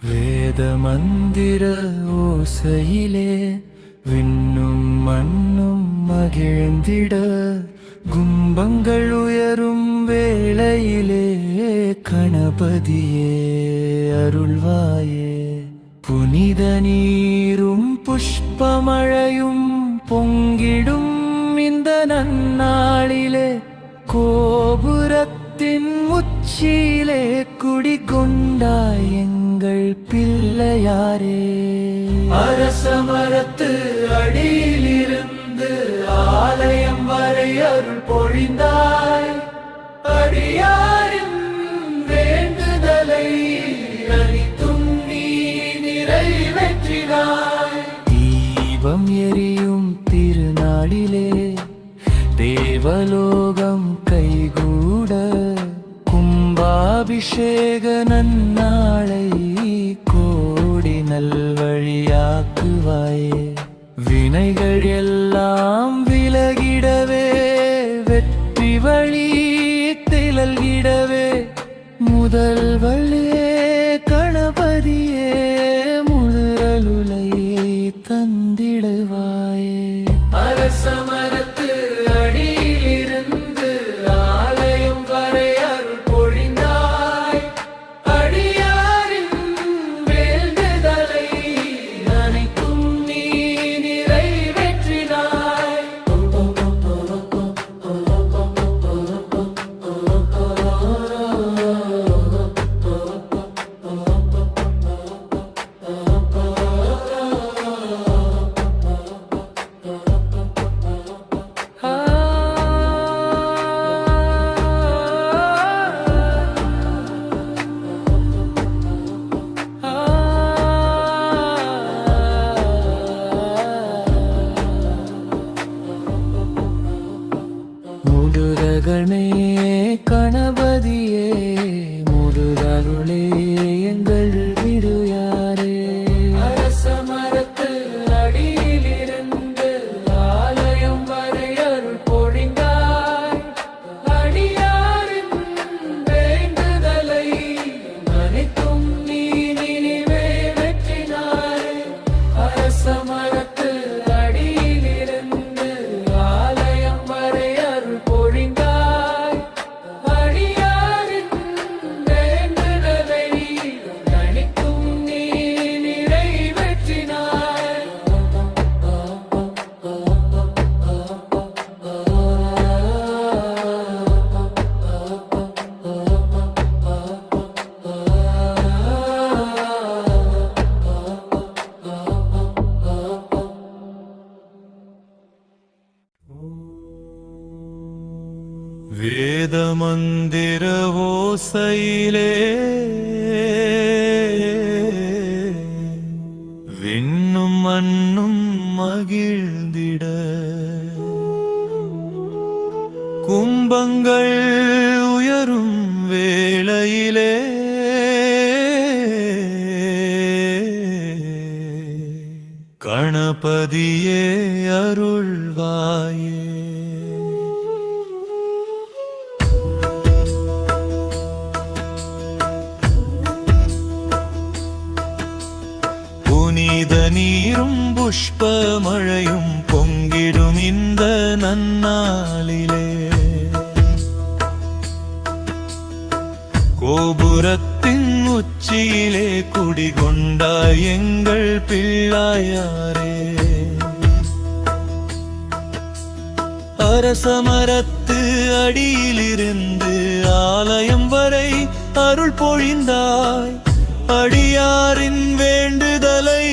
வேத மந்திர ஓசையிலே விண்ணும் மண்ணும் மகிழ்ந்திட கும்பங்கள் உயரும் வேளையிலே கணபதியே அருள்வாயே. புனித நீரும் புஷ்பமழையும் பொங்கிடும் இந்த நன்னாளிலே கோபுரத்தின் உச்சியிலே குடிகொண்டாய் எங்கள் பிள்ளையாரே. அரசமரத்து அடியிலிருந்து ஆலயம் வரை அருள் பொழிந்தாய். அடியாரின் வேண்டுதலை அளித்தும் நீ நிறைவேற்றினாய். தீபம் எரியும் திருநாளிலே தேவலோகம் கைகூட கும்பாபிஷேக நன்னாளை கோடி நல்வழியாக்குவாயே. வினைகள் எல்லாம் விலகிடவே வெற்றி வழி திலல்கிடவே முதல்வளே கணபதியே முழுரலுலை தந்திடுவாயே. அரசமரத்து அடியிலிருந்து ஆலயம் வரை அருள் பொழிந்தாய். அடியாரின் வேண்டுதலை அனைத்தும் நீ நிறைவேற்றினாய். முருகனே கணபதியே முருகருளே எங்கள் விடுயாரே. அரசமரத்து அடியிலிருந்து ஆலயம் வரை அருள் பொழிந்தாய். அடியாரின் வேண்டுதலை அனைத்தும் நீ நிறைவேற்றினாய். அரசமரத்து அடியிலிருந்து ஆலயம் வரை அருள் பொழிந்தாய். அடியாரின் வேண்டுதலை அனைத்தும் நீ நிறைவேற்றினாய். வேத மந்திர ஓசையிலே விண்ணும் மண்ணும் மகிழ்ந்திட கும்பங்கள் உயரும் வேளையிலே கணபதியே அருள்வாயே. புனித நீரும் புஷ்பமழையும் பொங்கிடும் இந்த நன்னாளிலே கோபுரத்தின் உச்சியிலே குடிகொண்டாய் எங்கள் பிள்ளையாரே. அரசமரத்து அடியிலிருந்து ஆலயம் வரை அருள் பொழிந்தாய். அடியாரின் வேண்டுதலை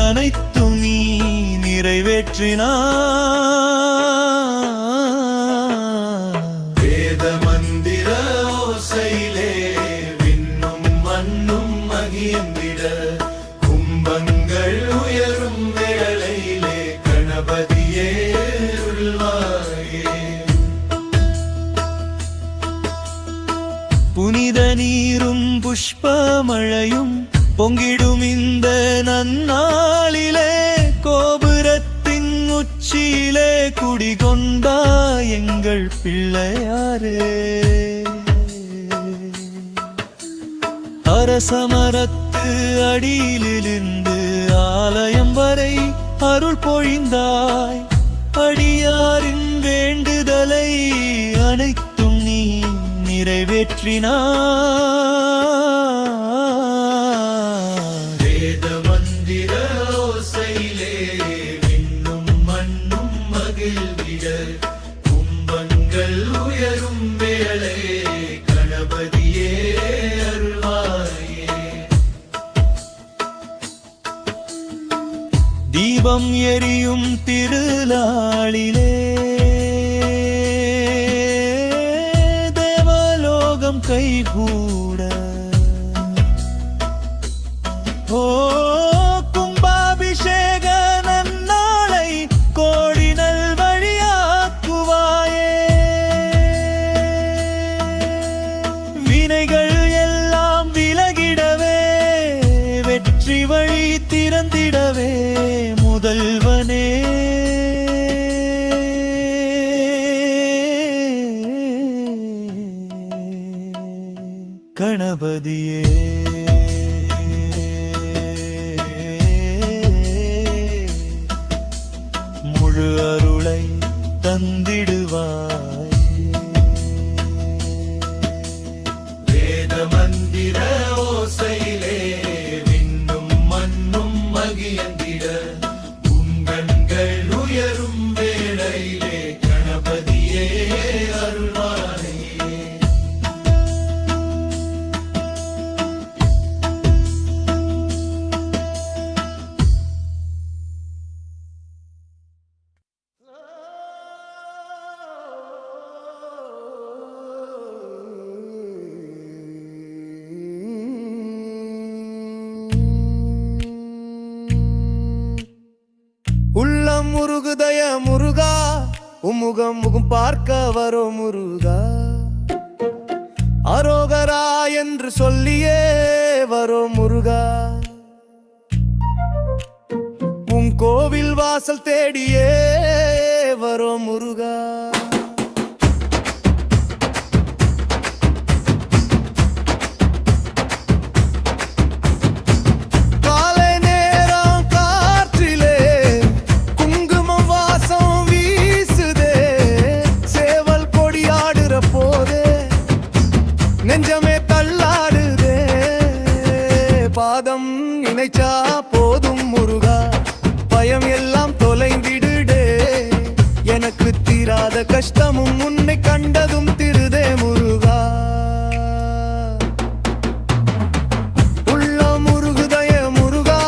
அனைத்தும் நீ நிறைவேற்றினாய். வேத மந்திர ஓசையிலே விண்ணும் மண்ணும் மகிழ்ந்திட கும்பங்கள் உயரும் வேளையிலே கணபதியே அருள்வாயே. புனித நீரும் புஷ்பமழையும் பொங்கிடும் இந்த நன்னாளிலே கோபுரத்தின் உச்சியிலே குடிகொண்டாய் எங்கள் பிள்ளையாரே. அரசமரத்து அடியிலிருந்து ஆலயம் வரை அருள் பொழிந்தாய். அடியாரின் வேண்டுதலை அனைத்தும் நீ நிறைவேற்றினாய். வேத மந்திர ஓசையிலே விண்ணும் மண்ணும் மகிழ்ந்திட, கும்பங்கள் உயரும் வேளை கணபதியே அருள்வாயே. தீபம் எரியும் திருநாளிலே தேவலோகம் கைகூட, ஓ கும்பாபிஷேக நன்னாளை கோடி நல்வழியாக்குவாயே. வினைகள் எல்லாம் விலகிடவே, வெற்றி வழி திறந்திடவே முதல்வனே கணபதியே. முழு அருளை தந்திடுவாய். வேத மந்திர ஓசையிலே விண்ணும் மண்ணும் மகிழ்ந்திட, உங்கண்கள் உயரும் வேளையிலே கணபதியே அருள்வாயே. உள்ளம் முருகுதய முருகா, உம்முகம் முகம் பார்க்க வரும் முருகா. அரோகரா என்று சொல்லியே வரும் முருகா. உன் கோவில் வாசல் தேடியே வரும் முருகா. நெஞ்சமே தள்ளாடுதே, பாதம் நினைச்சா போதும் முருகா. பயம் எல்லாம் தொலைந்திடுடே, எனக்கு தீராத கஷ்டமும் உன்னை கண்டதும் திருதே முருகா. உள்ளம் முருகுதய முருகா,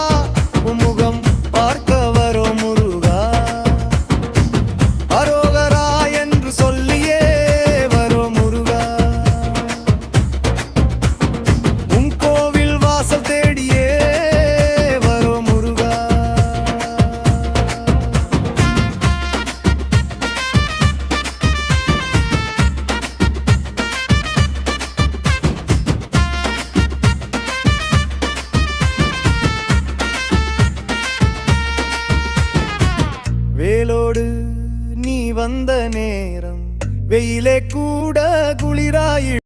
உம்முகம் பார்க்க வரும் முருகா. அரோகரா என்று சொல்லியே வரும் முருகா. உன் கோவில் வாசல் தேடியே வரும் முருகா. வேலோடு நீ வந்த நேரம் வெயிலே கூட குளிராயிடும்.